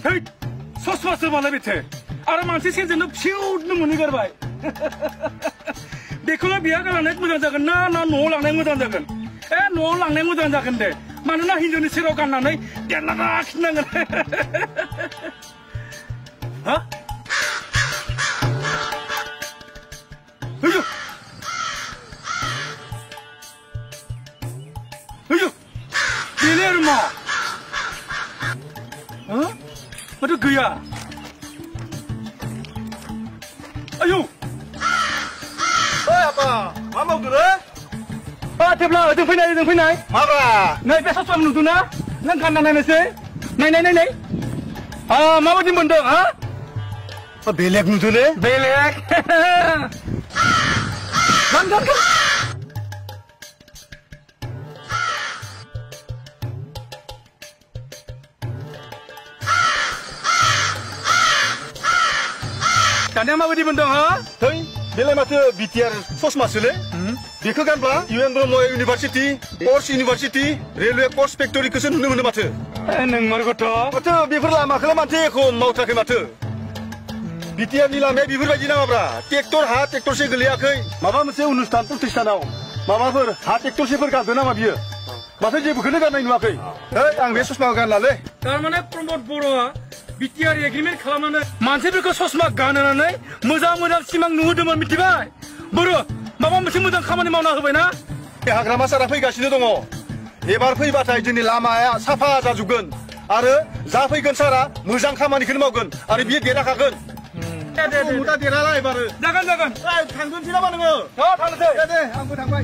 Hey, sosma malah bete. Ara mansi sih jenuh siut nunggu garbai. Dekula biar kalau naik mudah jagan, na nolang naik mudah jagan. Nolang naik mudah jagan deh. Mana na Hindu ni sirokan nanai, dia narak nangan. Hah? Ayo. Ayo. Ini rumah. Hah? Mana gaya? Ayo. Apa? Mama guru? Tebla, jeng pinai. Apa? Nai besok suam nutu na? Nang kanan nai nasi? Nai. Mama di bendong, ha? Belek nutu le? Belek. Kan. Tanya mama di bendong, ha? Hei, belai mata BTR sosma sule? Beku kan bla? UN Bromo University, Porsche University, Railway Course Factory kesan hunde mata. Neng margoto. Mata befer lama kalau mati aku mau tak mata. BTR ni lama befer bagi nama bra. Traktor ha, traktor se gelia kai. Mama mesti unustan प्रतिष्ठान आव. Mama fer ha traktor se fer kan nama biar. Masa je bukan kan naik nuakai. Hei, ang besos mau kan lale. Karena promote boroa. BTR agreement खालामनानै मानसिफोरखौ ससमा गानहोनानै मोजां सिमां नुहोदोंमोन मिथिबाय बर' माबा मोनसे मोजां खामानि मावना होबायना हाग्रामा सारा फैगासिनो दङ एबार फैबाथाय जोंनि लामाया साफा जाजोबगोन आरो जाफैगोन सारा मोजां खामानिखौनो मावगोन आरो बियो देरहाखागोन मुदा देरहाला एबार जागोन थांगोनसै नामा नोङो थांनोसै दे आंबो थांबाय